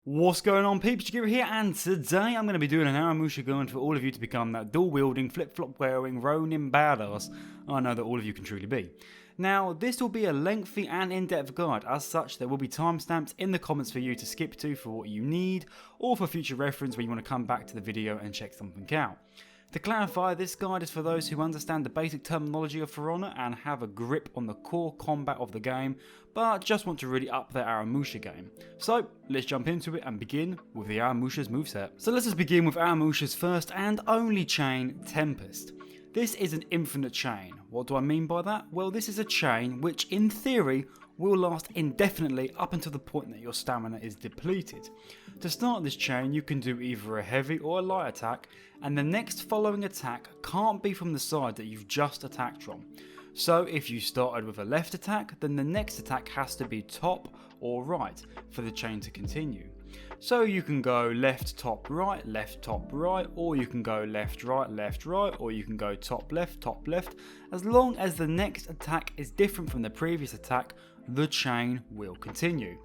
What's going on, peeps? Jagira here, and today I'm going to be doing an Aramusha guide for all of you to become that dual-wielding, flip-flop wearing, Ronin badass I know that all of you can truly be. Now, this will be a lengthy and in-depth guide. As such, there will be timestamps in the comments for you to skip to for what you need, or for future reference when you want to come back to the video and check something out. To clarify, this guide is for those who understand the basic terminology of For Honor and have a grip on the core combat of the game, but just want to really up their Aramusha game. So, let's jump into it and begin with the Aramusha's moveset. So let's just begin with Aramusha's first and only chain, Tempest. This is an infinite chain. What do I mean by that? Well, this is a chain which, in theory, will last indefinitely up until the point that your stamina is depleted. To start this chain, you can do either a heavy or a light attack, and the next following attack can't be from the side that you've just attacked from. So if you started with a left attack, then the next attack has to be top or right for the chain to continue. So you can go left, top, right, or you can go left, right, or you can go top, left. As long as the next attack is different from the previous attack, the chain will continue.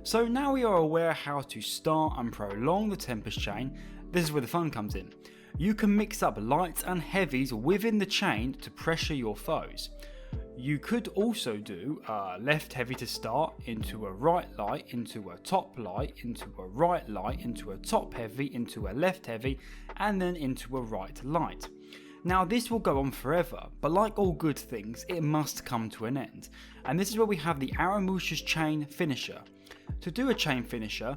So now we are aware how to start and prolong the Tempest chain. This is where the fun comes in. You can mix up lights and heavies within the chain to pressure your foes. You could also do a left heavy to start, into a right light, into a top light, into a right light, into a top heavy, into a left heavy, and then into a right light. Now this will go on forever, but like all good things, it must come to an end. And this is where we have the Aramusha's chain finisher. To do a chain finisher,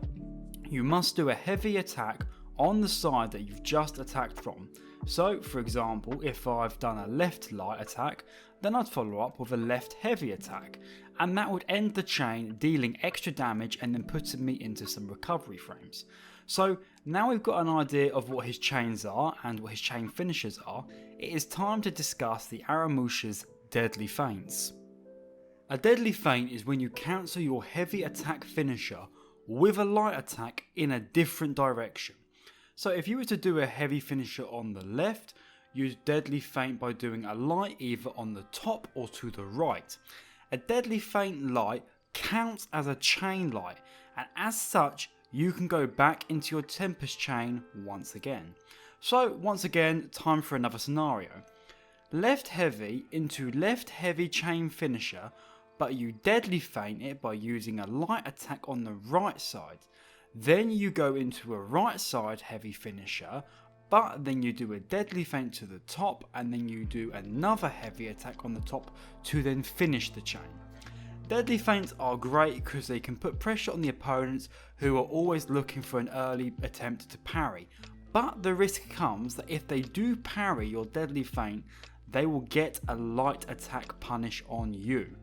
you must do a heavy attack on the side that you've just attacked from. So for example, if I've done a left light attack, then I'd follow up with a left heavy attack, and that would end the chain, dealing extra damage and then putting me into some recovery frames. So now we've got an idea of what his chains are and what his chain finishers are, it is time to discuss the Aramusha's deadly feints. A deadly feint is when you cancel your heavy attack finisher with a light attack in a different direction. So if you were to do a heavy finisher on the left, use deadly feint by doing a light either on the top or to the right. A deadly feint light counts as a chain light, and as such you can go back into your Tempest chain once again. So once again, time for another scenario. Left heavy into left heavy chain finisher, but you deadly feint it by using a light attack on the right side. Then you go into a right side heavy finisher, but then you do a deadly feint to the top, and then you do another heavy attack on the top to then finish the chain. Deadly feints are great because they can put pressure on the opponents who are always looking for an early attempt to parry, but the risk comes that if they do parry your deadly feint, they will get a light attack punish on you.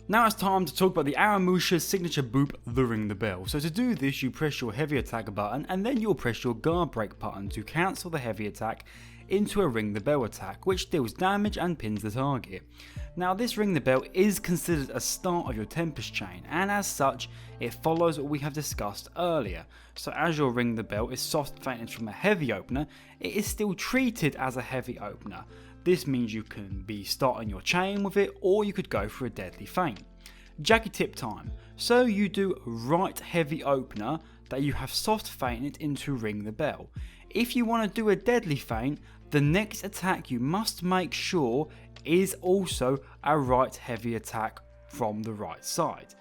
Now it's time to talk about the Aramusha's signature boop, the ring the bell. So to do this, you press your heavy attack button and then you'll press your guard break button to cancel the heavy attack into a ring the bell attack, which deals damage and pins the target. Now this ring the bell is considered a start of your Tempest chain, and as such it follows what we have discussed earlier. So as your ring the bell is soft feinted from a heavy opener, it is still treated as a heavy opener. This means you can be starting your chain with it, or you could go for a deadly feint. Jackie tip time. So you do right heavy opener that you have soft feinted into ring the bell. If you want to do a deadly feint, the next attack you must make sure is also a right heavy attack from the right side.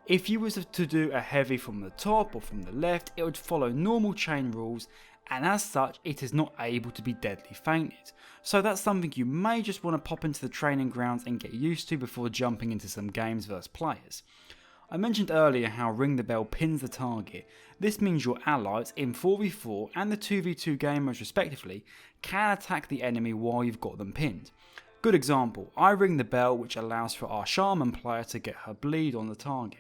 If you was to do a heavy from the top or from the left, it would follow normal chain rules, and as such it is not able to be deadly feinted. So that's something you may just want to pop into the training grounds and get used to before jumping into some games versus players. I mentioned earlier how ring the bell pins the target. This means your allies in 4v4 and the 2v2 game modes respectively can attack the enemy while you've got them pinned. Good example, I ring the bell, which allows for our shaman player to get her bleed on the target.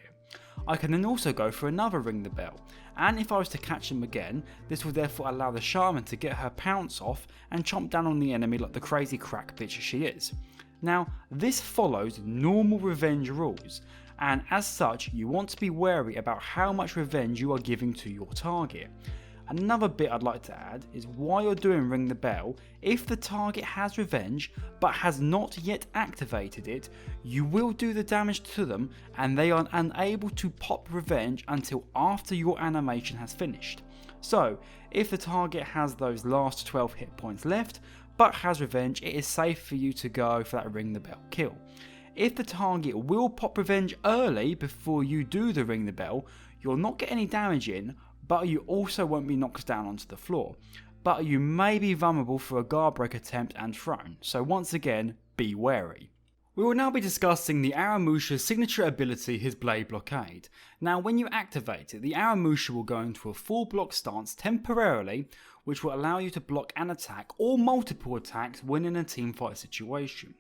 I can then also go for another ring the bell, and if I was to catch him again, this will therefore allow the shaman to get her pounce off and chomp down on the enemy like the crazy crack bitch she is. Now this follows normal revenge rules, and as such you want to be wary about how much revenge you are giving to your target. Another bit I'd like to add is while you're doing Ring the Bell, if the target has revenge but has not yet activated it, you will do the damage to them and they are unable to pop revenge until after your animation has finished. So if the target has those last 12 hit points left but has revenge, it is safe for you to go for that Ring the Bell kill. If the target will pop revenge early before you do the Ring the Bell, you'll not get any damage in, but you also won't be knocked down onto the floor. But you may be vulnerable for a guard break attempt and thrown, so once again, be wary. We will now be discussing the Aramusha's signature ability, his Blade Blockade. Now when you activate it, the Aramusha will go into a full block stance temporarily, which will allow you to block an attack or multiple attacks when in a teamfight situation.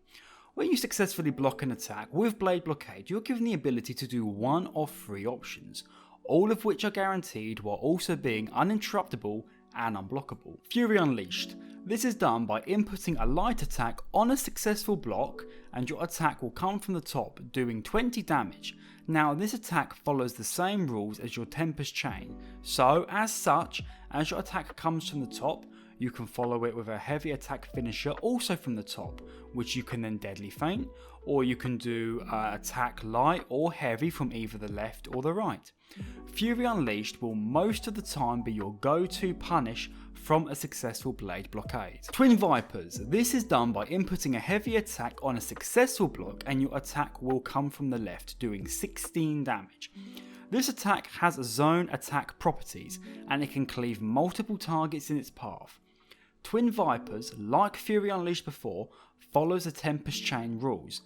When you successfully block an attack with Blade Blockade, you're given the ability to do one of 3 options, all of which are guaranteed while also being uninterruptible and unblockable. Fury Unleashed. This is done by inputting a light attack on a successful block and your attack will come from the top doing 20 damage. Now this attack follows the same rules as your Tempest Chain, so as such, as your attack comes from the top, you can follow it with a heavy attack finisher also from the top, which you can then deadly feint, or you can do attack light or heavy from either the left or the right. Fury Unleashed will most of the time be your go-to punish from a successful Blade Blockade. Twin Vipers. This is done by inputting a heavy attack on a successful block and your attack will come from the left doing 16 damage. This attack has zone attack properties and it can cleave multiple targets in its path. Twin Vipers, like Fury Unleashed before, follows the Tempest Chain rules.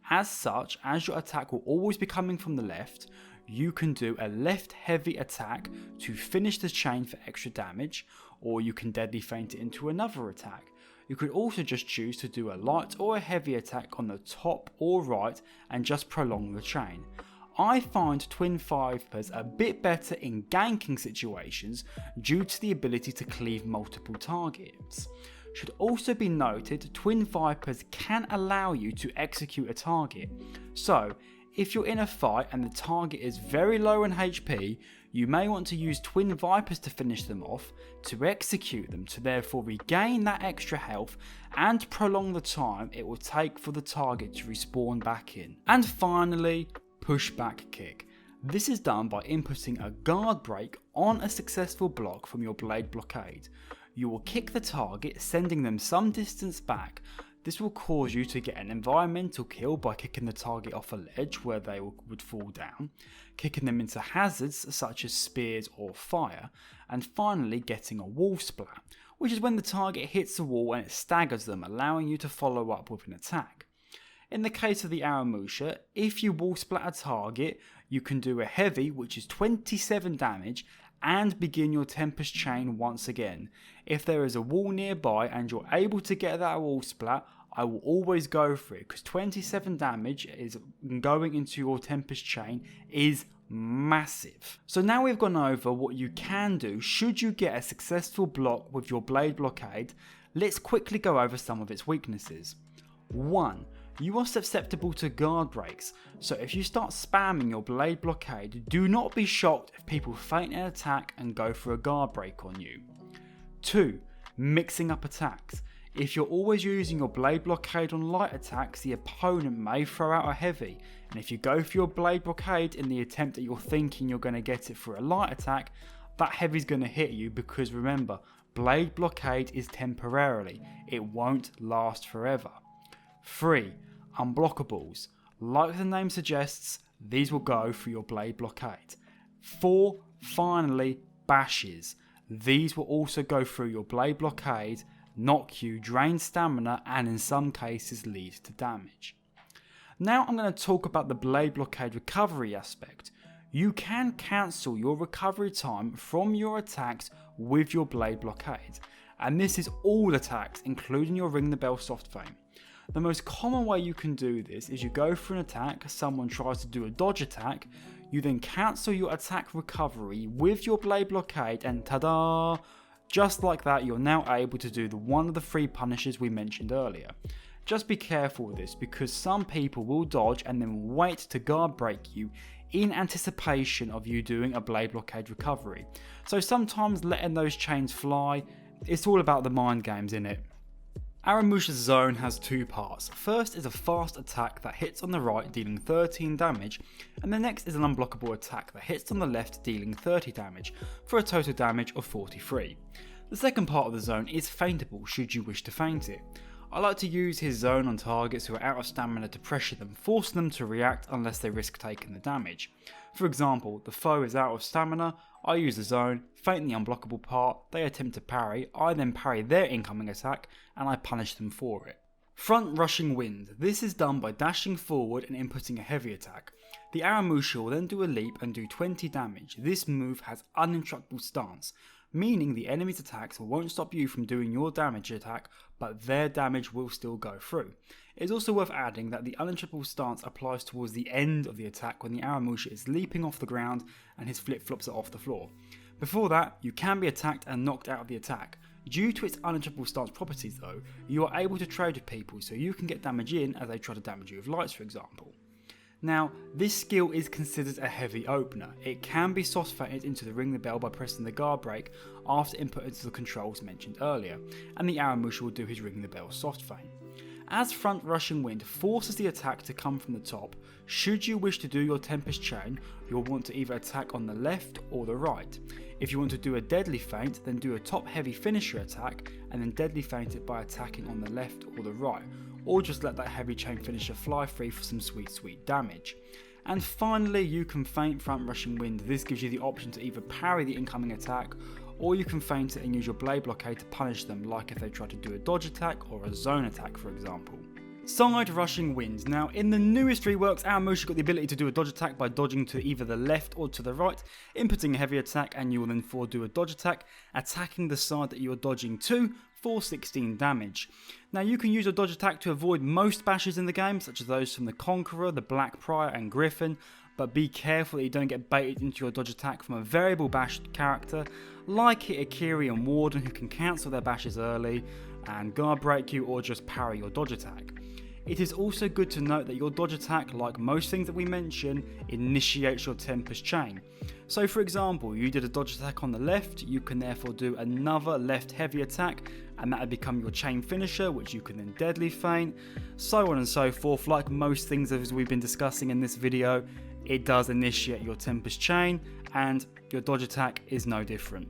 As such, as your attack will always be coming from the left, you can do a left heavy attack to finish the chain for extra damage, or you can deadly feint it into another attack. You could also just choose to do a light or a heavy attack on the top or right and just prolong the chain. I find Twin Vipers a bit better in ganking situations due to the ability to cleave multiple targets. Should also be noted, Twin Vipers can allow you to execute a target. So, if you're in a fight and the target is very low in HP, you may want to use Twin Vipers to finish them off, to execute them to therefore regain that extra health and prolong the time it will take for the target to respawn back in. And finally, Pushback Kick. This is done by inputting a guard break on a successful block from your Blade Blockade. You will kick the target, sending them some distance back. This will cause you to get an environmental kill by kicking the target off a ledge where they would fall down, kicking them into hazards such as spears or fire, and finally getting a wall splat, which is when the target hits a wall and it staggers them, allowing you to follow up with an attack. In the case of the Aramusha, if you wall splat a target, you can do a heavy, which is 27 damage, and begin your Tempest Chain once again. If there is a wall nearby and you're able to get that wall splat, I will always go for it, because 27 damage is going into your Tempest Chain is massive. So now we've gone over what you can do should you get a successful block with your Blade Blockade. Let's quickly go over some of its weaknesses. 1. You are susceptible to guard breaks, so if you start spamming your Blade Blockade, do not be shocked if people feint an attack and go for a guard break on you. 2. Mixing up attacks. If you're always using your Blade Blockade on light attacks, the opponent may throw out a heavy, and if you go for your Blade Blockade in the attempt that you're thinking you're going to get it for a light attack, that heavy's going to hit you, because remember, Blade Blockade is temporarily, it won't last forever. 3. Unblockables. Like the name suggests, these will go for your Blade Blockade. 4. Finally, bashes. These will also go through your Blade Blockade, knock you, drain stamina, and in some cases lead to damage. Now I'm going to talk about the Blade Blockade recovery aspect. You can cancel your recovery time from your attacks with your Blade Blockade, and this is all attacks including your Ring the Bell soft fame. The most common way you can do this is you go for an attack, someone tries to do a dodge attack, you then cancel your attack recovery with your Blade Blockade, and ta-da! Just like that, you're now able to do one of the 3 punishes we mentioned earlier. Just be careful with this, because some people will dodge and then wait to guard break you in anticipation of you doing a blade blockade recovery. So sometimes letting those chains fly, it's all about the mind games in it. Aramusha's zone has two parts. First is a fast attack that hits on the right dealing 13 damage, and the next is an unblockable attack that hits on the left dealing 30 damage, for a total damage of 43. The second part of the zone is feintable should you wish to feint it. I like to use his zone on targets who are out of stamina to pressure them, forcing them to react unless they risk taking the damage. For example, the foe is out of stamina, I use the zone, feint the unblockable part, they attempt to parry, I then parry their incoming attack, and I punish them for it. Front rushing wind. This is done by dashing forward and inputting a heavy attack. The Aramusha will then do a leap and do 20 damage. This move has uninterruptible stance, meaning the enemy's attacks won't stop you from doing your damage attack, but their damage will still go through. It is also worth adding that the uninterruptible stance applies towards the end of the attack when the Aramusha is leaping off the ground and his flip-flops are off the floor. Before that, you can be attacked and knocked out of the attack. Due to its uninterruptible stance properties though, you are able to trade with people so you can get damage in as they try to damage you with lights, for example. Now, this skill is considered a heavy opener. It can be soft feinted into the ring the bell by pressing the guard break after input into the controls mentioned earlier, and the Aramusha will do his ring the bell soft feint. As front rushing wind forces the attack to come from the top, should you wish to do your Tempest chain, you'll want to either attack on the left or the right. If you want to do a deadly feint, then do a top heavy finisher attack and then deadly feint it by attacking on the left or the right, or just let that heavy chain finisher fly free for some sweet damage. And finally, you can feint front rushing wind. This gives you the option to either parry the incoming attack, or you can feint it and use your blade blockade to punish them, like if they try to do a dodge attack or a zone attack, for example. Side rushing wind. Now, in the newest reworks, Aramusha got the ability to do a dodge attack by dodging to either the left or to the right, inputting a heavy attack, and you will then do a dodge attack, attacking the side that you are dodging to for 16 damage. Now, you can use a dodge attack to avoid most bashes in the game, such as those from the Conqueror, the Black Prior and Griffin, but be careful that you don't get baited into your dodge attack from a variable bash character like Hitakiri and Warden, who can cancel their bashes early and guard break you or just parry your dodge attack. It is also good to note that your dodge attack, like most things that we mention, initiates your Tempest chain. So for example, you did a dodge attack on the left, you can therefore do another left heavy attack, and that would become your chain finisher, which you can then deadly feint, so on and so forth. Like most things as we've been discussing in this video, it does initiate your Tempest chain, and your dodge attack is no different.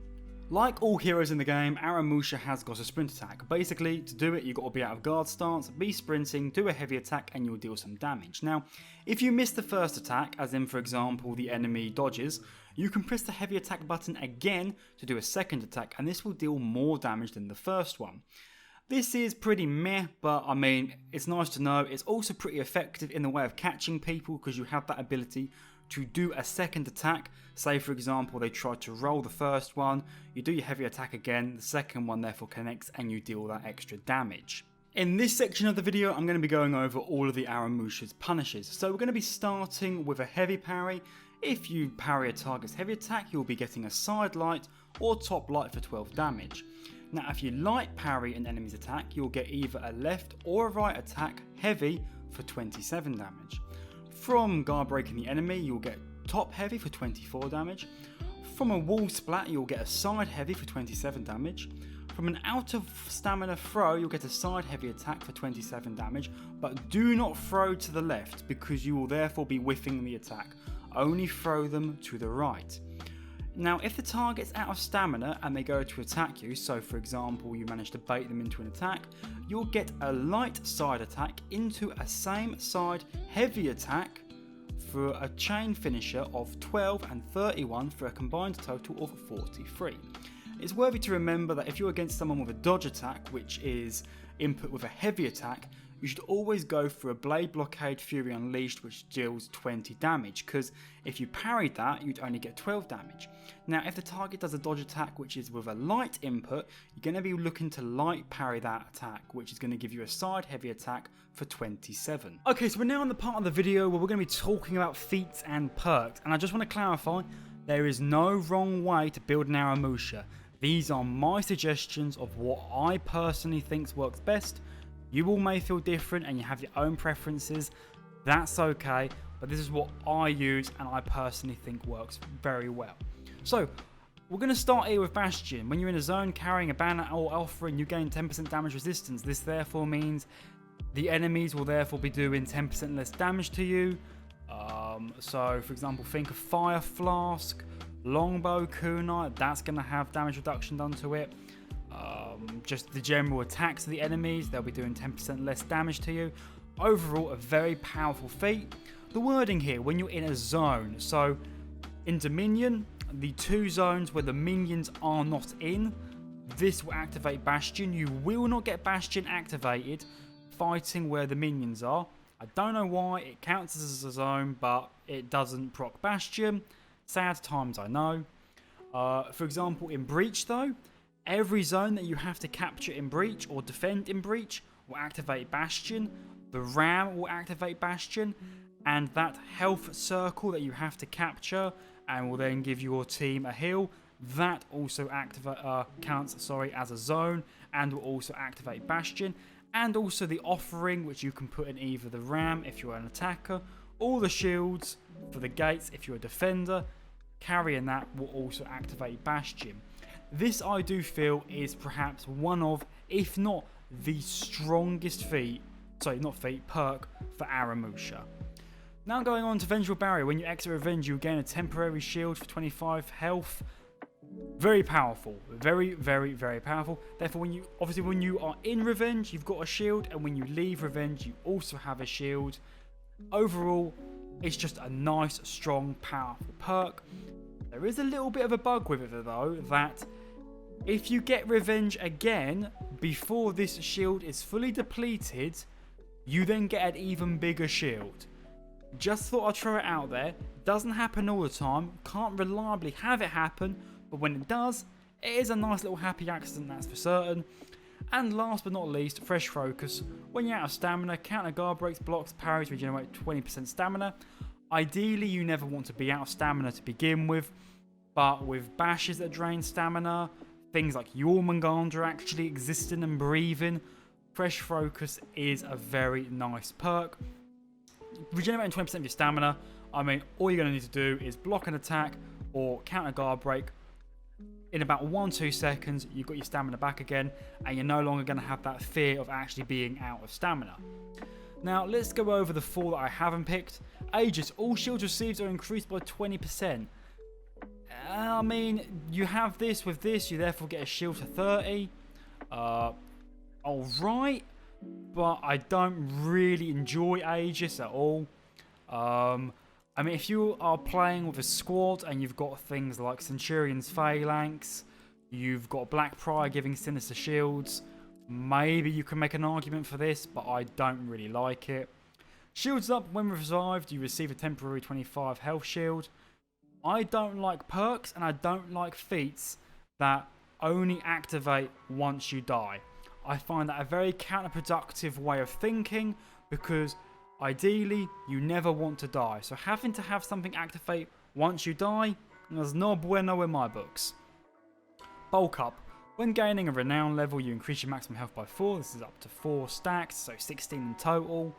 Like all heroes in the game, Aramusha has got a sprint attack. Basically, to do it, you've got to be out of guard stance, be sprinting, do a heavy attack, and you'll deal some damage. Now, if you miss the first attack, as in for example the enemy dodges, you can press the heavy attack button again to do a second attack, and this will deal more damage than the first one. This is pretty meh, but I mean, it's nice to know. It's also pretty effective in the way of catching people because you have that ability to do a second attack. Say for example they try to roll the first one, you do your heavy attack again, the second one therefore connects and you deal that extra damage. In this section of the video I'm going to be going over all of the Aramusha's punishes. So we're going to be starting with a heavy parry. If you parry a target's heavy attack, you'll be getting a side light or top light for 12 damage. Now if you light parry an enemy's attack, you'll get either a left or a right attack heavy for 27 damage. From guard breaking the enemy, you'll get top heavy for 24 damage. From a wall splat, you'll get a side heavy for 27 damage. From an out of stamina throw, you'll get a side heavy attack for 27 damage, but do not throw to the left because you will therefore be whiffing the attack. Only throw them to the right. Now, if the target's out of stamina and they go to attack you, so for example you manage to bait them into an attack, you'll get a light side attack into a same side heavy attack for a chain finisher of 12 and 31 for a combined total of 43. It's worthy to remember that if you're against someone with a dodge attack, which is input with a heavy attack, you should always go for a Blade Blockade Fury Unleashed, which deals 20 damage, because if you parried that, you'd only get 12 damage. Now, if the target does a dodge attack, which is with a light input, you're going to be looking to light parry that attack, which is going to give you a side heavy attack for 27. Okay, so we're now on the part of the video where we're going to be talking about feats and perks, and I just want to clarify, there is no wrong way to build an Aramusha. These are my suggestions of what I personally think works best. You all may feel different and you have your own preferences, that's okay, but this is what I use and I personally think works very well. So we're going to start here with Bastion. When you're in a zone carrying a banner or offering, you gain 10% damage resistance. This therefore means the enemies will therefore be doing 10% less damage to you. So for example, think of Fire Flask, Longbow, Kunai, that's going to have damage reduction done to it. Just the general attacks of the enemies, they'll be doing 10% less damage to you. Overall, a very powerful feat. The wording here, when you're in a zone, so in Dominion, the 2 zones where the minions are not in, this will activate Bastion. You will not get Bastion activated fighting where the minions are. I don't know why, it counts as a zone, but it doesn't proc Bastion. Sad times, I know. For example, in Breach though, every zone that you have to capture in Breach or defend in Breach will activate Bastion. The Ram will activate Bastion, and that health circle that you have to capture and will then give your team a heal, that also counts as a zone and will also activate Bastion. And also the offering, which you can put in either the Ram if you're an attacker, or the shields for the gates if you're a defender. Carrying that will also activate Bastion. This I do feel is perhaps one of, if not the strongest perk for Aramusha. Now going on to Vengeful Barrier. When you exit Revenge, you gain a temporary shield for 25 health. Very powerful. Very, very, very powerful. Therefore, when you are in Revenge, you've got a shield, and when you leave Revenge, you also have a shield. Overall, it's just a nice, strong, powerful perk. There is a little bit of a bug with it though, that if you get Revenge again before this shield is fully depleted, you then get an even bigger shield. Just thought I'd throw it out there. Doesn't happen all the time. Can't reliably have it happen. But when it does, it is a nice little happy accident, that's for certain. And last but not least, Fresh Focus. When you're out of stamina, counter guard breaks, blocks, parries, regenerate 20% stamina. Ideally, you never want to be out of stamina to begin with. But with bashes that drain stamina, things like Jormungandr actually existing and breathing, Fresh Focus is a very nice perk. Regenerating 20% of your stamina, I mean, all you're going to need to do is block an attack or counter guard break. In about 1-2 seconds, you've got your stamina back again, and you're no longer going to have that fear of actually being out of stamina. Now, let's go over the 4 that I haven't picked. Aegis, all shields received are increased by 20%. I mean, you have this with this, you therefore get a shield to 30. Alright, but I don't really enjoy Aegis at all. I mean, if you are playing with a squad and you've got things like Centurion's Phalanx, you've got Black Prior giving Sinister Shields, maybe you can make an argument for this, but I don't really like it. Shields up, when revived, you receive a temporary 25 health shield. I don't like perks and I don't like feats that only activate once you die. I find that a very counterproductive way of thinking, because ideally, you never want to die. So having to have something activate once you die, there's no bueno in my books. Bulk Up. When gaining a renown level, you increase your maximum health by 4. This is up to 4 stacks, so 16 in total.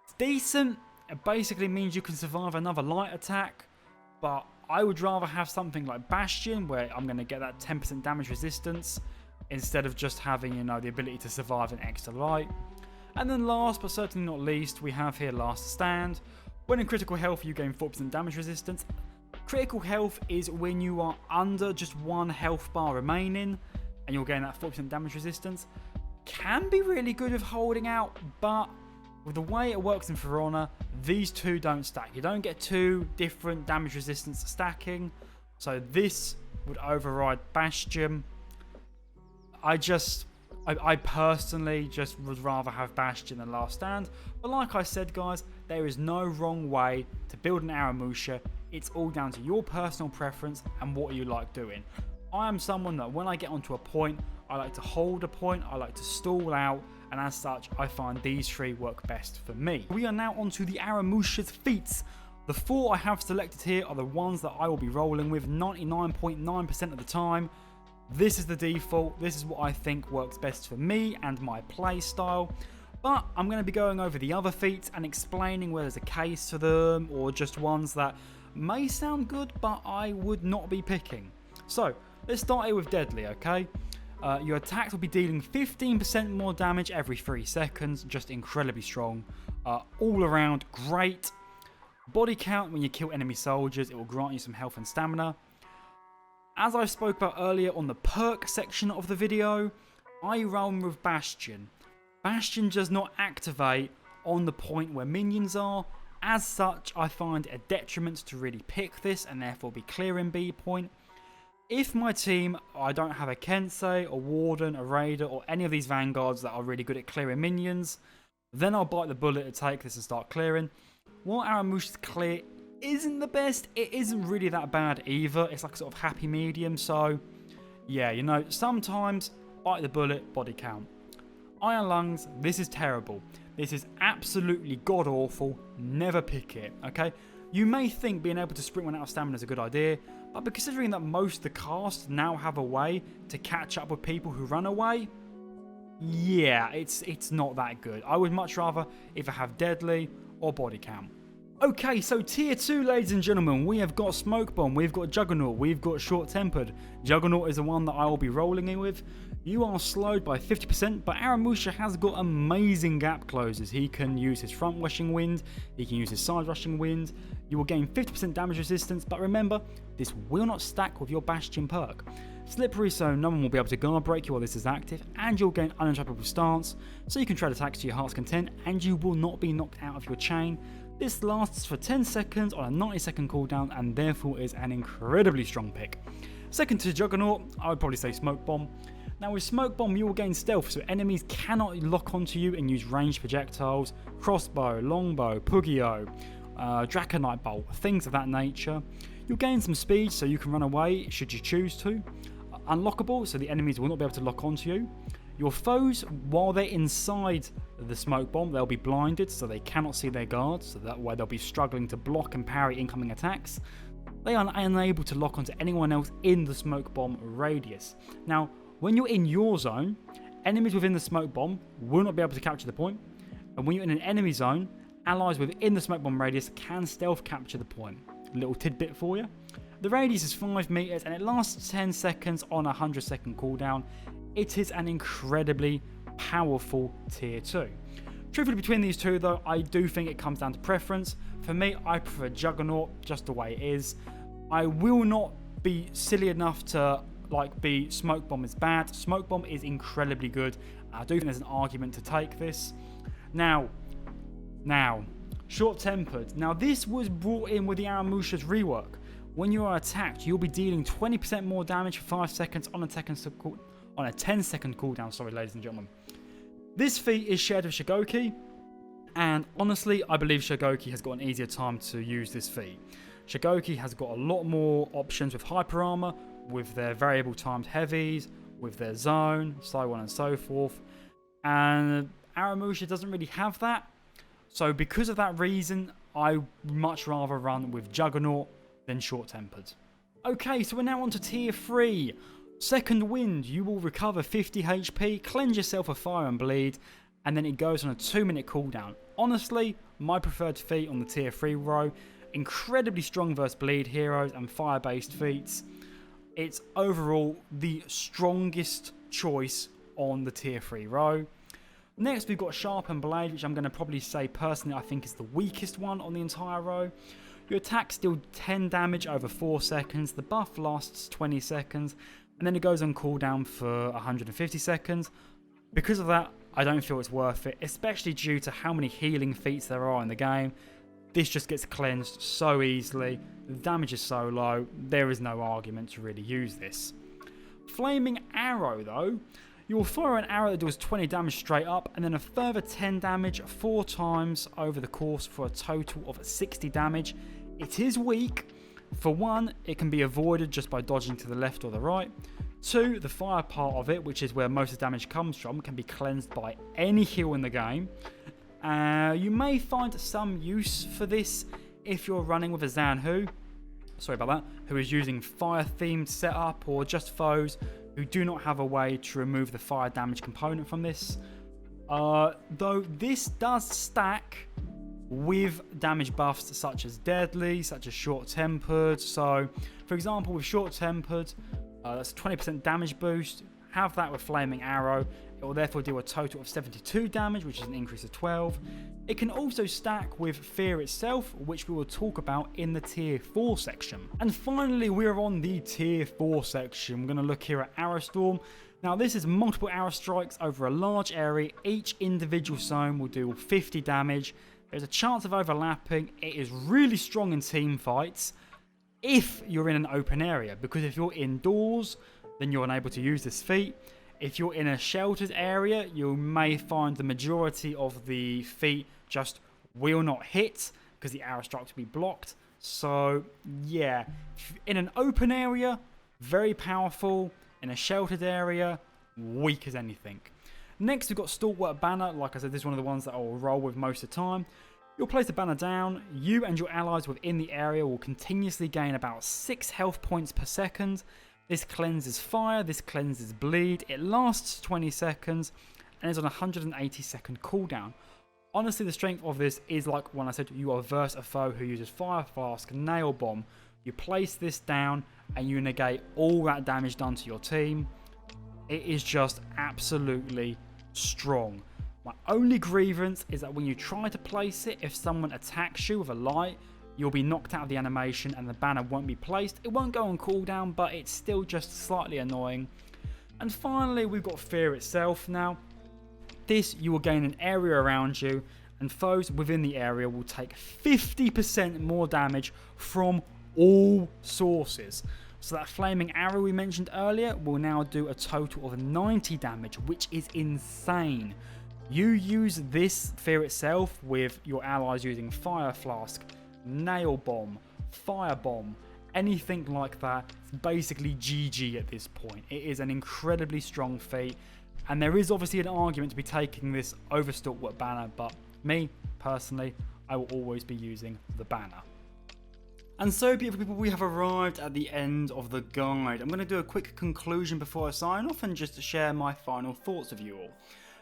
It's decent. It basically means you can survive another light attack, but I would rather have something like Bastion, where I'm going to get that 10% damage resistance, instead of just having, you know, the ability to survive an extra light. And then last but certainly not least, we have here Last Stand. When in critical health, you gain 4% damage resistance. Critical health is when you are under just 1 health bar remaining, and you'll gain that 4% damage resistance. Can be really good with holding out, but with the way it works in For Honor, these two don't stack. You don't get 2 different damage resistance stacking, so this would override Bastion. I personally just would rather have Bastion than Last Stand, but like I said guys, there is no wrong way to build an Aramusha. It's all down to your personal preference and what you like doing. I am someone that when I get onto a point, I like to hold a point, I like to stall out, and as such I find these 3 work best for me. We are now onto the Aramusha's feats. The 4 I have selected here are the ones that I will be rolling with 99.9% of the time. This is the default, this is what I think works best for me and my play style. But I'm going to be going over the other feats and explaining whether there's a case for them or just ones that may sound good but I would not be picking. So let's start here with deadly, okay? Your attacks will be dealing 15% more damage every 3 seconds, just incredibly strong. All around great. Body count, when you kill enemy soldiers, it will grant you some health and stamina. As I spoke about earlier on the perk section of the video, I run with Bastion. Bastion does not activate on the point where minions are. As such, I find it a detriment to really pick this and therefore be clearing B point. If my team, I don't have a Kensei, a Warden, a Raider, or any of these Vanguards that are really good at clearing minions, then I'll bite the bullet to take this and start clearing. While Aramusha's clear isn't the best, it isn't really that bad either. It's like a sort of happy medium, so yeah, you know, sometimes bite the bullet, body count. Iron Lungs, this is terrible. This is absolutely god-awful. Never pick it, okay? You may think being able to sprint one out of stamina is a good idea, but considering that most of the cast now have a way to catch up with people who run away, yeah, it's not that good. I would much rather either have deadly or body count. Okay, so tier 2, ladies and gentlemen, we have got Smoke Bomb, we've got Juggernaut, we've got Short Tempered. Juggernaut is the one that I will be rolling in with. You are slowed by 50%, but Aramusha has got amazing gap closers. He can use his front rushing wind, he can use his side rushing wind. You will gain 50% damage resistance, but remember, this will not stack with your Bastion perk. Slippery, so no one will be able to guard break you while this is active, and you'll gain ununtrappable stance, so you can trade attacks to your heart's content, and you will not be knocked out of your chain. This lasts for 10 seconds on a 90-second cooldown, and therefore is an incredibly strong pick. Second to Juggernaut, I would probably say Smoke Bomb. Now with Smoke Bomb you will gain stealth, so enemies cannot lock onto you and use ranged projectiles, crossbow, longbow, Pugio, Draconite Bolt, things of that nature. You'll gain some speed so you can run away should you choose to. Unlockable, so the enemies will not be able to lock onto you. Your foes, while they're inside the Smoke Bomb, they'll be blinded so they cannot see their guards, so that way they'll be struggling to block and parry incoming attacks. They are unable to lock onto anyone else in the Smoke Bomb radius. Now, when you're in your zone, enemies within the Smoke Bomb will not be able to capture the point, and when you're in an enemy zone, allies within the Smoke Bomb radius can stealth capture the point. A little tidbit for you. The radius is 5 meters and it lasts 10 seconds on a 100-second cooldown. It is an incredibly powerful tier 2. Truthfully, between these two though, I do think it comes down to preference. For me, I prefer Juggernaut just the way it is. I will not be silly enough to be Smoke Bomb is bad. Smoke Bomb is incredibly good. I do think there's an argument to take this. Now, Short Tempered. Now this was brought in with the Aramusha's rework. When you are attacked, you'll be dealing 20% more damage for 5 seconds on a 10-second cooldown, sorry ladies and gentlemen. This feat is shared with Shigoki, and honestly, I believe Shigoki has got an easier time to use this feat. Shigoki has got a lot more options with hyper armor, with their variable timed heavies, with their zone, so on and so forth. And Aramusha doesn't really have that. So because of that reason, I much rather run with Juggernaut than Short Tempered. Okay, so we're now on to tier 3. Second Wind, you will recover 50 HP, cleanse yourself of fire and bleed, and then it goes on a 2-minute cooldown. Honestly, my preferred feat on the tier 3 row. Incredibly strong versus bleed heroes and fire based feats. It's overall the strongest choice on the tier 3 row. Next we've got Sharpen Blade, which I'm going to probably say personally I think is the weakest one on the entire row. Your attacks deal 10 damage over 4 seconds, the buff lasts 20 seconds, and then it goes on cooldown for 150 seconds. Because of that, I don't feel it's worth it, especially due to how many healing feats there are in the game. This just gets cleansed so easily, the damage is so low, there is no argument to really use this. Flaming Arrow though, you will fire an arrow that does 20 damage straight up and then a further 10 damage 4 times over the course for a total of 60 damage. It is weak. For one, it can be avoided just by dodging to the left or the right. 2, the fire part of it, which is where most of the damage comes from, can be cleansed by any heal in the game. You may find some use for this if you're running with a Zanhu, who is using fire themed setup, or just foes who do not have a way to remove the fire damage component from this. Though this does stack with damage buffs such as deadly, such as short-tempered. So, for example, with short-tempered, that's a 20% damage boost. Have that with Flaming Arrow. It will therefore do a total of 72 damage, which is an increase of 12. It can also stack with Fear itself, which we will talk about in the Tier 4 section. And finally, we're on the Tier 4 section. We're going to look here at Arrow Storm. Now, this is multiple arrow strikes over a large area. Each individual zone will do 50 damage. There's a chance of overlapping. It is really strong in team fights if you're in an open area, because if you're indoors, then you're unable to use this feat. If you're in a sheltered area, you may find the majority of the feat just will not hit because the arrow strikes will be blocked. So yeah, in an open area, very powerful. In a sheltered area, weak as anything. Next, we've got Stalwart Banner. Like I said, this is one of the ones that I will roll with most of the time. You'll place the banner down. You and your allies within the area will continuously gain about 6 health points per second. This cleanses fire, this cleanses bleed. It lasts 20 seconds and is on a 180 second cooldown. Honestly, the strength of this is like when I said you are versus a foe who uses Fire Flask, Nail Bomb. You place this down and you negate all that damage done to your team. It is just absolutely strong. My only grievance is that when you try to place it, if someone attacks you with a light, you'll be knocked out of the animation and the banner won't be placed. It won't go on cooldown, but it's still just slightly annoying. And finally, we've got Fear itself. Now, this, you will gain an area around you, and foes within the area will take 50% more damage from all sources. So that Flaming Arrow we mentioned earlier will now do a total of 90 damage, which is insane. You use this Fear itself with your allies using Fire Flask, Nail Bomb, Fire Bomb, anything like that. It's basically GG at this point. It is an incredibly strong feat, and there is obviously an argument to be taking this over Stalwart Banner, but me, personally, I will always be using the banner. And so, beautiful people, we have arrived at the end of the guide. I'm going to do a quick conclusion before I sign off and just share my final thoughts with you all.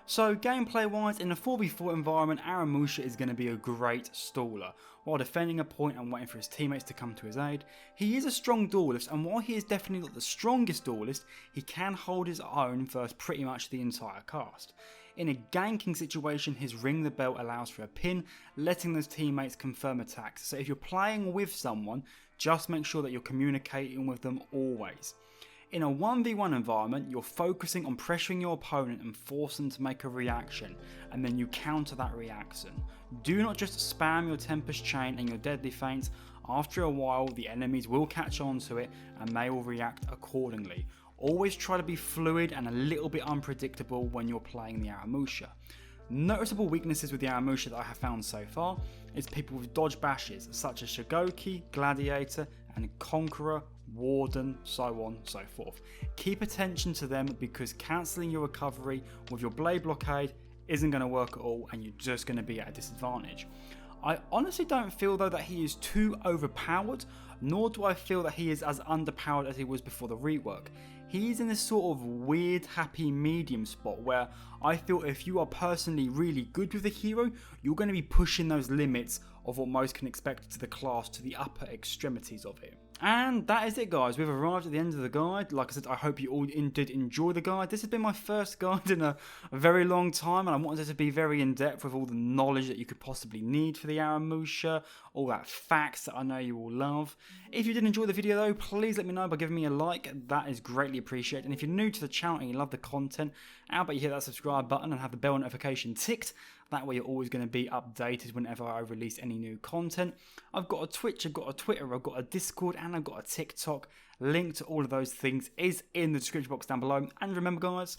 So, gameplay wise, in a 4v4 environment, Aramusha is going to be a great staller. While defending a point and waiting for his teammates to come to his aid, he is a strong duelist, and while he is definitely not the strongest duelist, he can hold his own versus pretty much the entire cast. In a ganking situation, his Ring the Bell allows for a pin, letting those teammates confirm attacks. So if you're playing with someone, just make sure that you're communicating with them always. In a 1v1 environment, you're focusing on pressuring your opponent and force them to make a reaction, and then you counter that reaction. Do not just spam your Tempest Chain and your Deadly Feints. After a while, the enemies will catch on to it and they will react accordingly. Always try to be fluid and a little bit unpredictable when you're playing the Aramusha. Noticeable weaknesses with the Aramusha that I have found so far is people with dodge bashes such as Shigoki, Gladiator and Conqueror, Warden, so on, so forth. Keep attention to them because cancelling your recovery with your Blade Blockade isn't going to work at all and you're just going to be at a disadvantage. I honestly don't feel though that he is too overpowered, nor do I feel that he is as underpowered as he was before the rework. He's in this sort of weird happy medium spot where I feel if you are personally really good with the hero, you're going to be pushing those limits of what most can expect to the class to the upper extremities of it. And that is it, guys. We've arrived at the end of the guide. Like I said, I hope you all did enjoy the guide. This has been my first guide in a very long time, and I wanted it to be very in-depth with all the knowledge that you could possibly need for the Aramusha, all that facts that I know you all love. If you did enjoy the video though, please let me know by giving me a like. That is greatly appreciated. And if you're new to the channel and you love the content, how about you hit that subscribe button and have the bell notification ticked. That way you're always going to be updated whenever I release any new content. I've got a Twitch, I've got a Twitter, I've got a Discord, and I've got a TikTok. Link to all of those things is in the description box down below. And remember guys,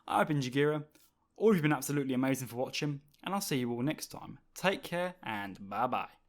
I've been Jagira. All of you have been absolutely amazing for watching, and I'll see you all next time. Take care, and bye bye.